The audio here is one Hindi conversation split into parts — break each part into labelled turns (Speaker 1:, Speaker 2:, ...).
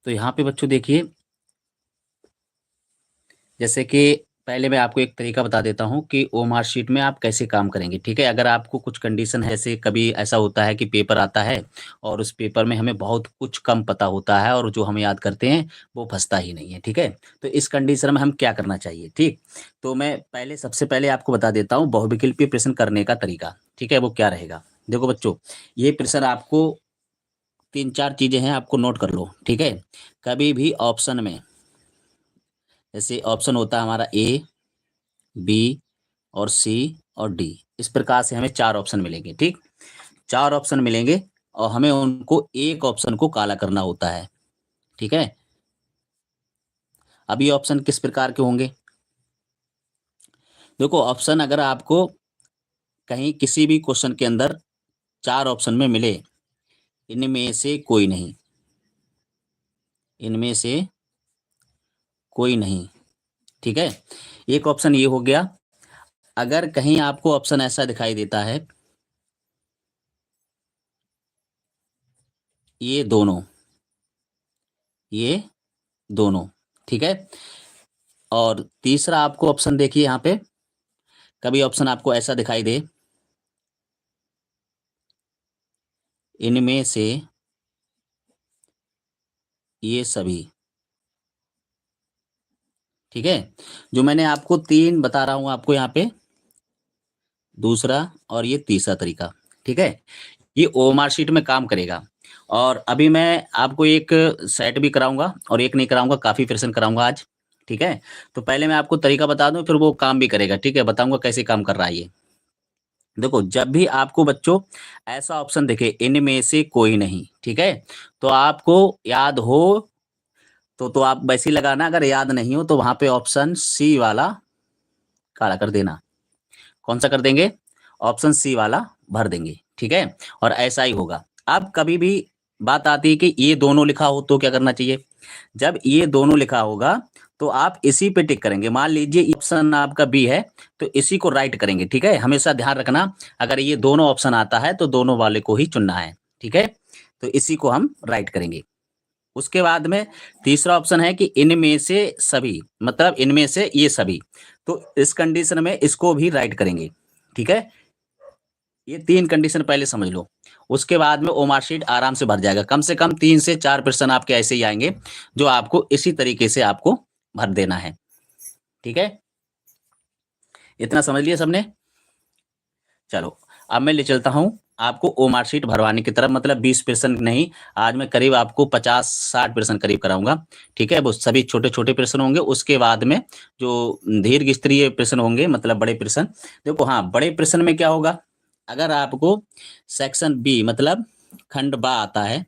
Speaker 1: तो यहाँ पे बच्चों देखिए, जैसे कि पहले मैं आपको एक तरीका बता देता हूँ कि ओमार शीट में आप कैसे काम करेंगे, ठीक है? अगर आपको कुछ कंडीशन है, जैसे कभी ऐसा होता है कि पेपर आता है और उस पेपर में हमें बहुत कुछ कम पता होता है और जो हम याद करते हैं, वो फँसता ही नहीं है, ठीक है? तो इस कंडीशन में हम क्या करना चाहिए, ठीक? तो मैं पहले सबसे पहले आपको बता देता हूँ बहुविकल्पीय प्रश्न करने का तरीका, ठीक है? वो क्या रहेगा? देखो बच्चों, ये प्रश्न आपको 3-4 चीज़ें हैं, आपको नोट कर लो, ठीक है? कभी भी ऑप्शन में, जैसे ऑप्शन होता है हमारा ए, बी और सी और डी, इस प्रकार से हमें 4 ऑप्शन मिलेंगे, ठीक? 4 ऑप्शन मिलेंगे और हमें उनको एक ऑप्शन को काला करना होता है, ठीक है? अब ये ऑप्शन किस प्रकार के होंगे? देखो, ऑप्शन अगर आपको कहीं किसी भी क्वेश्चन के अंदर 4 ऑप्शन में मिले, इनमें से कोई नहीं, इनमें से कोई नहीं, ठीक है? एक ऑप्शन ये हो गया। अगर कहीं आपको ऑप्शन ऐसा दिखाई देता है, ये दोनों, ये दोनों, ठीक है? और तीसरा आपको ऑप्शन देखिए यहाँ पे, कभी ऑप्शन आपको ऐसा दिखाई दे, इनमें से ये सभी, ठीक है? जो मैंने आपको 3 बता रहा हूँ आपको यहाँ पे, दूसरा और ये तीसरा तरीका, ठीक है? ये ओएमआर शीट में काम करेगा। और अभी मैं आपको एक सेट भी कराऊँगा और एक नहीं कराऊँगा, काफ़ी प्रश्न कराऊँगा आज, ठीक है? तो पहले मैं आपको तरीका बता दूँ, फिर वो काम भी करेगा, ठीक है? बताऊँगा कैसे काम कर रहा है ये। देखो, जब भी आपको बच्चों ऐसा ऑप्शन दिखे, इनमें से कोई नहीं, ठीक है? तो आपको याद हो तो आप वैसे ही लगाना, अगर याद नहीं हो तो वहाँ पे ऑप्शन सी वाला काला कर देना। कौन-सा कर देंगे? ऑप्शन सी वाला भर देंगे, ठीक है? और ऐसा ही होगा। अब कभी भी बात आती है कि ये दोनों लिखा हो तो क्या करना चाहिए? जब ये दोनों लिखा होगा, तो आप इसी पे टिक करेंगे। मान लीजिए ऑप्शन आपका बी है, तो इसी को राइट करेंगे, ठीक है? हमेशा ध्यान रखना, अगर ये दोनों ऑप्शन आता है, तो दोनों वाले को ही चुनना है, ठीक है? तो इसी को हम राइट करेंगे। उसके बाद में तीसरा ऑप्शन है कि इनमें से सभी, मतलब इनमें से ये सभी। तो इस कंडीशन में इसको भी राइट करेंगे, ठीक है? ये 3 कंडीशन पहले समझ लो। उसके बाद में ओमार शीट आराम से भर जाएगा। कम से कम 3 से 4 प्रश्न आपके ऐसे ही आएँगे, जो आपको इसी तरीके से आपको भर देना है, ठीक है? इतना समझ लिया सबने? चलो, अब मैं ले चलता हूँ आपको ओमार शीट भरवाने की तरफ, मतलब 20 प्रश्न नहीं, आज मैं करीब आपको 50-60 प्रश्न करीब कराऊँगा, ठीक है? वो सभी छोटे-छोटे प्रश्न होंगे, उसके बाद में जो दीर्घ स्तरीय प्रश्न होंगे, मतलब बड़े प्रश्न। देखो हाँ, बड़े प्रश्न में क्या होगा, अगर आपको सेक्शन बी मतलब खंड बा आता है,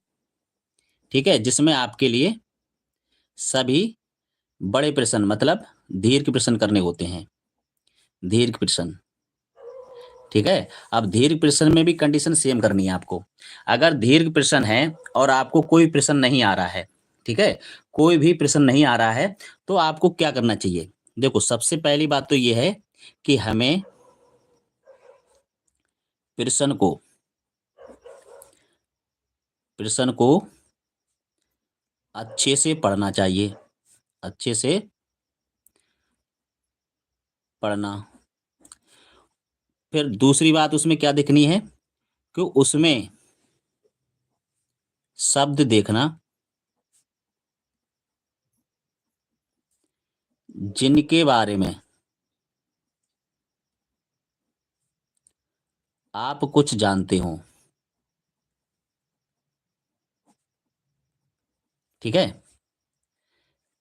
Speaker 1: ठीक है? जिसमें आपके लिए सभी बड़े प्रश्न मतलब दीर्घ प्रश्न करने होते हैं, दीर्घ प्रश्न। ठीक है? अब दीर्घ प्रश्न में भी कंडीशन सेम करनी है आपको। अगर दीर्घ प्रश्न है और आपको कोई प्रश्न नहीं आ रहा है, ठीक है? कोई भी प्रश्न नहीं आ रहा है, तो आपको क्या करना चाहिए? देखो, सबसे पहली बात तो ये है कि हमें प्रश्न को प्रश्न को अच्छे से पढ़ना चाहिए, अच्छे से पढ़ना। फिर दूसरी बात उसमें क्या देखनी है कि उसमें शब्द देखना, जिनके बारे में आप कुछ जानते हो, ठीक है?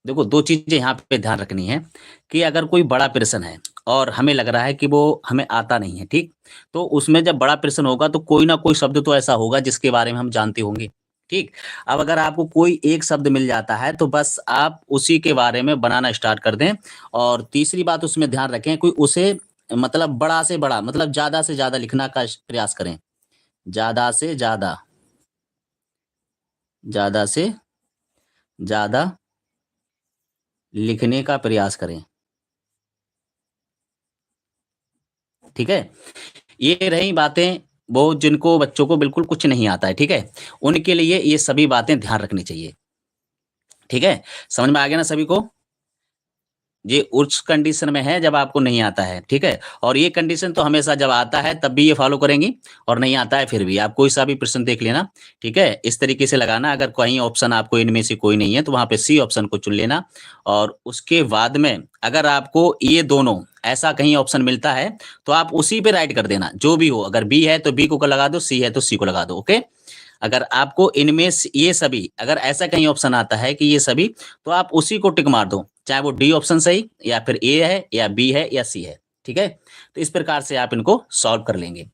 Speaker 1: देखो, 2 चीज़ें यहाँ पे ध्यान रखनी है कि अगर कोई बड़ा प्रश्न है और हमें लग रहा है कि वो हमें आता नहीं है, ठीक? तो उसमें जब बड़ा प्रश्न होगा तो कोई ना कोई शब्द तो ऐसा होगा जिसके बारे में हम जानते होंगे, ठीक? अब अगर आपको कोई एक शब्द मिल जाता है तो बस आप उसी के बारे में बनाना स्टार्ट कर दें। और तीसरी बात उसमें ध्यान रखें, कोई उसे मतलब बड़ा से बड़ा मतलब ज़्यादा से ज़्यादा लिखना का प्रयास करें। ज़्यादा से ज़्यादा, ज़्यादा से ज़्यादा लिखने का प्रयास करें, ठीक है? ये रही बातें वो जिनको बच्चों को बिल्कुल कुछ नहीं आता है, ठीक है? उनके लिए ये सभी बातें ध्यान रखनी चाहिए। ठीक है, समझ में आ गया ना सभी को? ये उस कंडीशन में है जब आपको नहीं आता है, ठीक है? और ये कंडीशन तो हमेशा जब आता है तब भी ये फॉलो करेंगी और नहीं आता है फिर भी। आप कोई सा भी प्रश्न देख लेना, ठीक है? इस तरीके से लगाना, अगर कहीं ऑप्शन आपको इनमें से कोई नहीं है तो वहाँ पे सी ऑप्शन को चुन लेना और उसके बाद में अगर आपको ये दोनों ऐसा कहीं ऑप्शन मिलता है तो आप उसी पे राइट कर देना, जो भी हो। अगर बी है तो बी को लगा दो, सी है तो सी को लगा दो, ओके? अगर आपको इनमें से ये सभी अगर ऐसा कहीं ऑप्शन आता है कि ये सभी, तो आप उसी को टिक मार दो, चाहे वो डी ऑप्शन सही या फिर ए है या बी है या सी है, ठीक है? तो इस प्रकार से आप इनको सॉल्व कर लेंगे,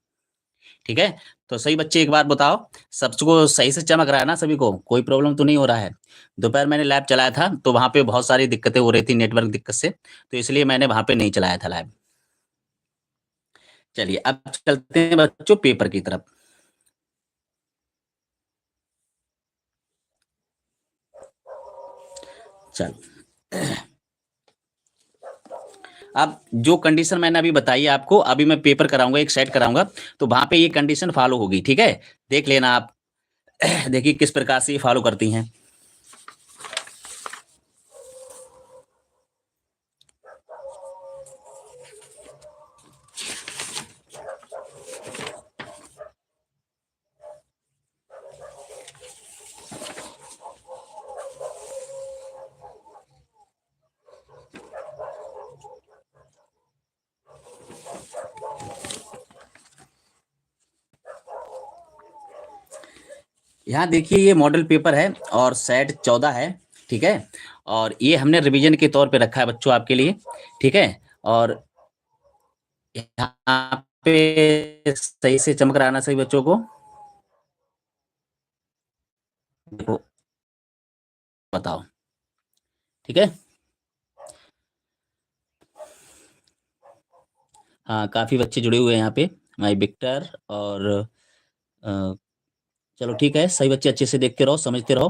Speaker 1: ठीक है? तो सही बच्चे एक बात बताओ, सबको सही से चमक रहा है ना सभी को? कोई प्रॉब्लम तो नहीं हो रहा है? दोपहर मैंने लैब चलाया था तो वहाँ पे बहुत सारी दिक्कतें हो रही थी नेटवर्क दिक्कत से, तो इसलिए मैंने वहाँ पे नहीं चलाया था लैब। चलिए अब चलते हैं बच्चों पेपर की तरफ। चलो, अब जो कंडीशन मैंने अभी बताई है आपको, अभी मैं पेपर कराऊंगा, एक सेट कराऊंगा, तो वहां पे ये कंडीशन फॉलो होगी, ठीक है? देख लेना आप। देखिए किस प्रकार से ये फॉलो करती हैं। यहाँ देखिए ये मॉडल पेपर है और सेट 14 है, ठीक है? और ये हमने रिवीजन के तौर पे रखा है बच्चों आपके लिए, ठीक है? और यहाँ पे सही से चमक रहा है ना सही बच्चों को? देखो, बताओ, ठीक है? हाँ, काफी बच्चे जुड़े हुए हैं यहाँ पे, माई विक्टर और अ, चलो ठीक है, सही बच्चे अच्छे से देखते रहो, समझते रहो।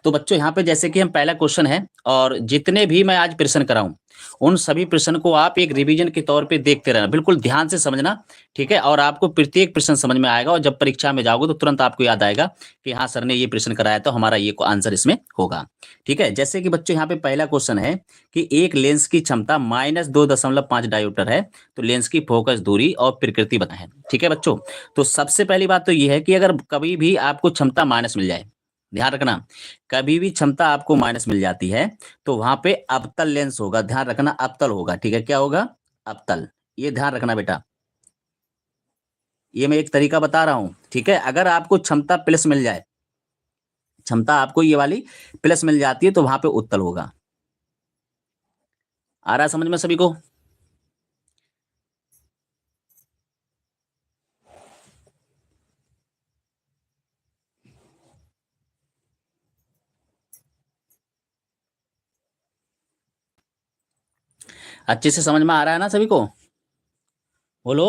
Speaker 1: तो बच्चों यहाँ पे जैसे कि हम पहला क्वेश्चन है और जितने भी मैं आज प्रश्न कराऊं उन सभी प्रश्न को आप एक रिवीजन के तौर पे देखते रहना, बिल्कुल ध्यान से समझना, ठीक है? और आपको प्रत्येक प्रश्न समझ में आएगा और जब परीक्षा में जाओगे तो तुरंत आपको याद आएगा कि हाँ सर ने ये प्रश्न कराया तो हमारा ये आंसर इसमें होगा, ठीक है? जैसे कि बच्चों यहाँ पे पहला क्वेश्चन है कि एक लेंस की क्षमता -2.5 डायोप्टर है, तो लेंस की फोकस दूरी और प्रकृति बताएं, ठीक है बच्चों? तो सबसे पहली बात तो ये है कि अगर कभी भी आपको क्षमता माइनस मिल जाए, ध्यान रखना, कभी भी क्षमता आपको माइनस मिल जाती है तो वहां पे अवतल लेंस होगा, ध्यान रखना अवतल होगा, ठीक है? क्या होगा? अवतल। ये ध्यान रखना बेटा, ये मैं एक तरीका बता रहा हूं, ठीक है? अगर आपको क्षमता प्लस मिल जाए, क्षमता आपको ये वाली प्लस मिल जाती है तो वहां पे उत्तल होगा। आ रहा है समझ में सभी को? अच्छे से समझ में आ रहा है ना सभी को? बोलो।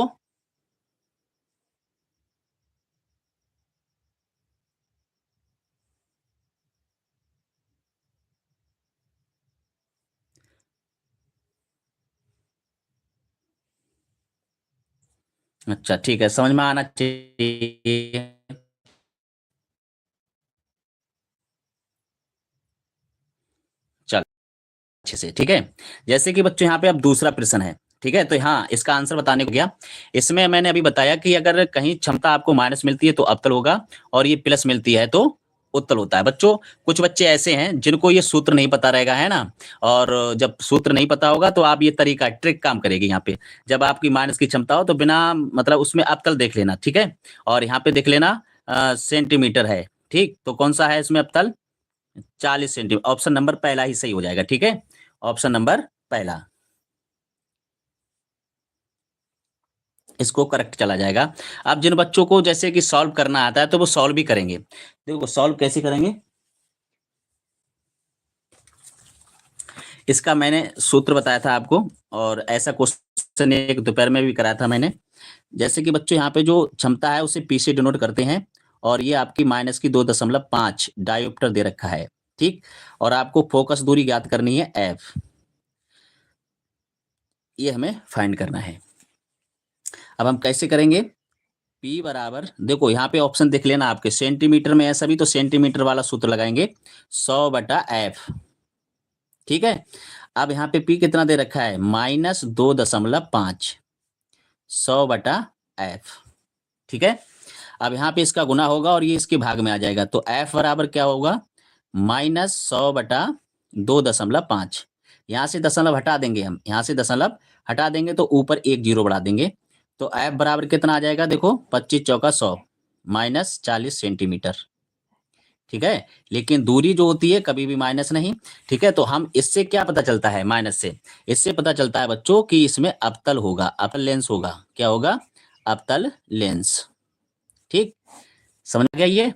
Speaker 1: अच्छा ठीक है, समझ में आना चाहिए। चल, अच्छे से, ठीक है? जैसे कि बच्चों यहाँ पे अब दूसरा प्रश्न है, ठीक है? तो हाँ, इसका आंसर बताने को गया। इसमें मैंने अभी बताया कि अगर कहीं क्षमता आपको माइनस मिलती है तो अवतल होगा और ये प्लस मिलती है तो उत्तल होता है। बच्चों, कुछ बच्चे ऐसे हैं जिनको ये सूत्र नहीं पता रहेगा, है ना? और जब सूत्र नहीं पता होगा तो आप ये तरीका ट्रिक काम करेगी यहाँ पे। जब आपकी माइनस की क्षमता हो तो बिना मतलब उसमें अवतल देख लेना, ठीक है? और यहाँ पे देख लेना सेंटीमीटर है, ठीक? तो कौन सा है इसमें अवतल? 40 सेंटीमीटर। ऑप्शन नंबर पहला ही सही हो जाएगा, ठीक है? ऑप्शन नंबर पहला, इसको करेक्ट चला जाएगा। अब जिन बच्चों को जैसे कि सॉल्व करना आता है तो वो सॉल्व भी करेंगे। देखो सॉल्व कैसे करेंगे, इसका मैंने सूत्र बताया था आपको और ऐसा क्वेश्चन एक दोपहर में भी कराया था मैंने। जैसे कि बच्चों यहाँ पे जो क्षमता है उसे पी से डिनोट करते हैं और ये आपकी माइनस की 2.5 डायोप्टर दे रखा है, ठीक? और आपको फोकस दूरी ज्ञात करनी है एफ, ये हमें फाइंड करना है। अब हम कैसे करेंगे? P बराबर, देखो यहाँ पे ऑप्शन देख लेना आपके, सेंटीमीटर में है सभी तो सेंटीमीटर वाला सूत्र लगाएंगे 100/f। ठीक है, अब यहाँ पे P कितना दे रखा है, -2.5, 100/f। ठीक है, अब यहाँ पे इसका गुना होगा और ये इसके भाग में आ जाएगा, तो f बराबर क्या होगा, -100/2.5। यहाँ से दशमलव हटा देंगे हम, यहाँ से दशमलव हटा देंगे तो ऊपर एक जीरो बढ़ा देंगे, तो f बराबर कितना आ जाएगा, देखो 25 चौका 100 -40 सेंटीमीटर। ठीक है, लेकिन दूरी जो होती है कभी भी माइनस नहीं। ठीक है, तो हम इससे क्या पता चलता है, माइनस से, इससे पता चलता है बच्चों कि इसमें अवतल होगा, अवतल लेंस होगा, क्या होगा, अवतल लेंस। ठीक, समझ गया ये।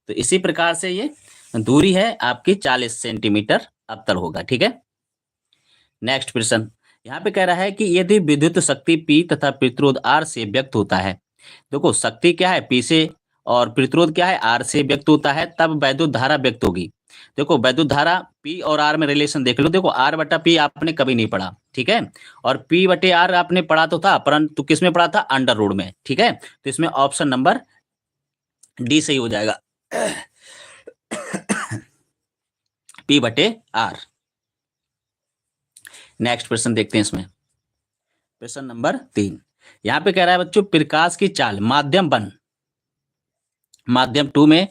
Speaker 1: तो इसी प्रकार से ये दूरी है आपकी 40 सेंटीमीटर अवतल होगा। ठीक है, नेक्स्ट प्रश्न यहाँ पे कह रहा है कि यदि विद्युत शक्ति P तथा प्रतिरोध R से व्यक्त होता है, देखो शक्ति क्या है P से और प्रतिरोध क्या है R से व्यक्त होता है, तब वैद्युत धारा व्यक्त होगी। देखो वैद्युत धारा P और R में रिलेशन देख लो, देखो R/P आपने कभी नहीं पढ़ा, ठीक है, और P/R आपने पढ़ा तो था, परंतु किस में पढ़ा था, अंडर रूट में। ठीक है, तो इसमें ऑप्शन नंबर डी सही हो जाएगा, P/R। नेक्स्ट प्रश्न देखते हैं इसमें, प्रश्न नंबर 3। यहाँ पे कह रहा है बच्चों, प्रकाश की चाल माध्यम 1, माध्यम 2 में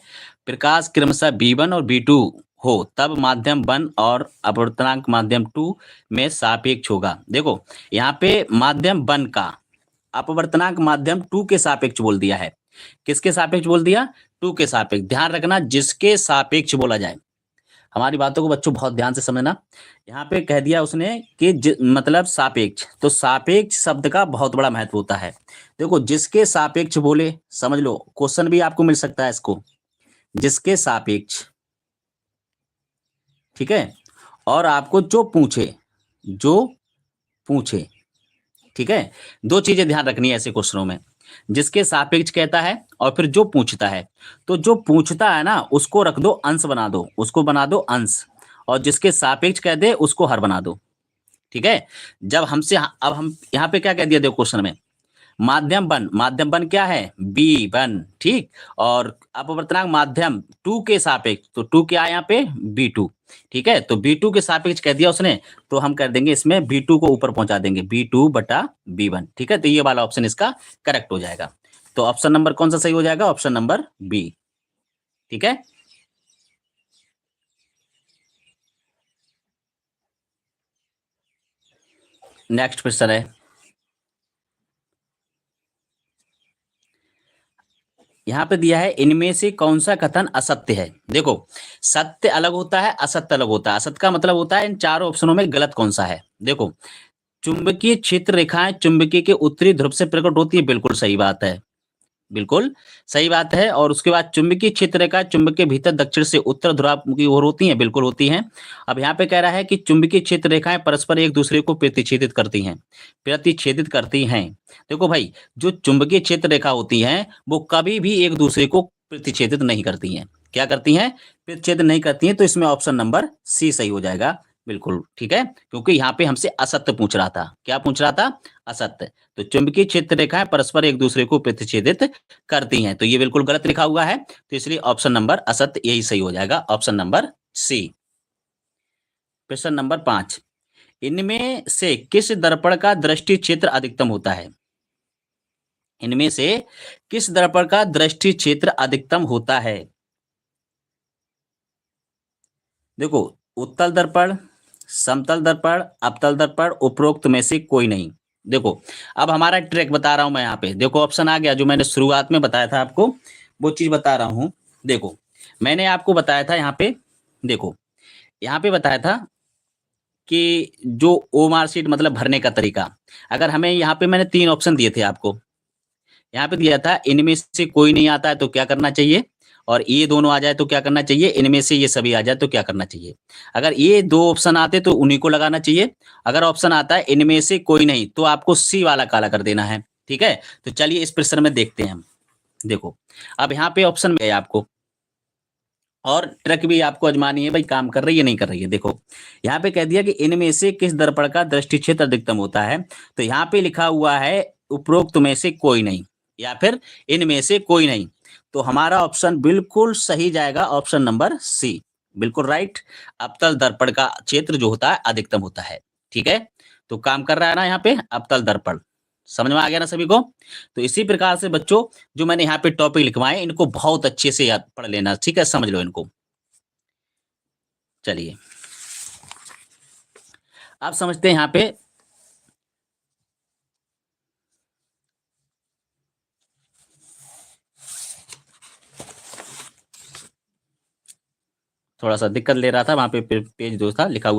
Speaker 1: प्रकाश क्रमशः B1 और B2 हो, तब माध्यम 1 और अपवर्तनांक माध्यम 2 में सापेक्ष होगा। देखो यहाँ पे माध्यम 1 का अपवर्तनांक माध्यम 2 के सापेक्ष बोल दिया है। किसके सापेक्ष बोल दिया, 2 के सापेक्ष। ध्यान रखना जिसके सापेक्ष बोला जाए, हमारी बातों को बच्चों बहुत ध्यान से समझना। यहाँ पे कह दिया उसने कि मतलब सापेक्ष, तो सापेक्ष शब्द का बहुत बड़ा महत्व होता है। देखो जिसके सापेक्ष बोले, समझ लो क्वेश्चन भी आपको मिल सकता है इसको, जिसके सापेक्ष। ठीक है, और आपको जो पूछे, जो पूछे, ठीक है, दो चीजें ध्यान रखनी है ऐसे क्वेश्चनों में, जिसके सापेक्ष कहता है और फिर जो पूछता है। तो जो पूछता है ना उसको रख दो अंश बना दो, उसको बना दो अंश, और जिसके सापेक्ष कह दे उसको हर बना दो। ठीक है, जब हमसे, अब हम यहाँ पे क्या कह दिया देखो क्वेश्चन में, माध्यम 1, माध्यम 1 क्या है, B1। ठीक, और अपवर्तनांक माध्यम 2 के सापेक्ष, तो 2 क्या है यहाँ पे, B2। ठीक है, तो B2 के सापेक्ष कह दिया उसने, तो हम कर देंगे इसमें B2 को ऊपर पहुंचा देंगे, B2/B1। ठीक है, तो ये वाला ऑप्शन इसका करेक्ट हो जाएगा। तो ऑप्शन नंबर कौन सा सही हो जाएगा, ऑप्शन नंबर बी। ठीक है, नेक्स्ट क्वेश्चन है, यहाँ पे दिया है इनमें से कौन सा कथन असत्य है। देखो सत्य अलग होता है, असत्य अलग होता है। असत्य का मतलब होता है इन चारों ऑप्शनों में गलत कौन सा है। देखो चुंबकीय क्षेत्र रेखाएं चुंबकीय के उत्तरी ध्रुव से प्रकट होती है, बिल्कुल सही बात है, बिल्कुल सही बात है। और उसके बाद चुंबकीय क्षेत्र रेखा चुंबक के भीतर दक्षिण से उत्तर ध्रुव की ओर होती हैं, बिल्कुल होती हैं। अब यहाँ पे कह रहा है कि चुंबकीय क्षेत्र रेखाएं परस्पर एक दूसरे को प्रतिच्छेदित करती हैं, प्रतिच्छेदित करती हैं। देखो भाई जो चुंबकीय क्षेत्र रेखा होती हैं वो कभी भी एक दूसरे को प्रतिच्छेदित नहीं करती हैं। क्या करती हैं, प्रतिच्छेदित नहीं करती हैं। तो इसमें ऑप्शन नंबर सी सही हो जाएगा, बिल्कुल ठीक है, क्योंकि यहाँ पे हमसे असत्य पूछ रहा था। क्या पूछ रहा था, असत्य। तो चुंबकीय क्षेत्र रेखाएं परस्पर एक दूसरे को प्रतिच्छेदित करती हैं, तो ये बिल्कुल गलत लिखा हुआ है, तो इसलिए ऑप्शन नंबर असत्य यही सही हो जाएगा, ऑप्शन नंबर सी। प्रश्न नंबर 5, इनमें से किस दर्पण का दृष्टि क्षेत्र अधिकतम होता है। इनमें से किस दर्पण का दृष्टि क्षेत्र अधिकतम होता है। देखो उत्तल दर्पण, समतल दर्पण, अवतल दर्पण, उपरोक्त में से कोई नहीं। देखो अब हमारा ट्रिक बता रहा हूं मैं, यहाँ पे देखो ऑप्शन आ गया, जो मैंने शुरुआत में बताया था आपको वो चीज बता रहा हूं। देखो मैंने आपको बताया था यहाँ पे, देखो यहाँ पे बताया था कि जो ओ मार्कशीट मतलब भरने का तरीका, अगर हमें यहाँ पे मैंने 3 ऑप्शन दिए थे आपको। यहाँ पे दिया था इनमें से कोई नहीं आता है तो क्या करना चाहिए, और ये दोनों आ जाए तो क्या करना चाहिए, इनमें से ये सभी आ जाए तो क्या करना चाहिए। अगर ये 2 ऑप्शन आते तो उन्हीं को लगाना चाहिए। अगर ऑप्शन आता है इनमें से कोई नहीं तो आपको सी वाला काला कर देना है। ठीक है, तो चलिए इस प्रश्न में देखते हैं हम। देखो अब यहाँ पे ऑप्शन में आपको, और ट्रिक भी आपको आजमानी है भाई, काम कर रही है नहीं कर रही है। देखो यहाँ पे कह दिया कि इनमें से किस दर्पण का दृष्टि क्षेत्र अधिकतम होता है, तो यहाँ पे लिखा हुआ है उपरोक्त में से कोई नहीं। या फिर इनमें से कोई नहीं। तो हमारा ऑप्शन बिल्कुल सही जाएगा, ऑप्शन नंबर सी, बिल्कुल राइट। अवतल दर्पण का क्षेत्र जो होता है अधिकतम होता है, ठीक है? तो काम कर रहा है ना यहाँ पे अवतल दर्पण, समझ में आ गया ना सभी को? तो इसी प्रकार से बच्चों जो मैंने यहाँ पे टॉपिक लिखवाए इनको बहुत अच्छे से याद पढ़ लेना, ठीक है? समझ लो इनको। चलिए, अब समझते हैं यहाँ पे थोड़ा सा दिक्कत ले रहा था, वहाँ पे पेज जो था लिखा हुआ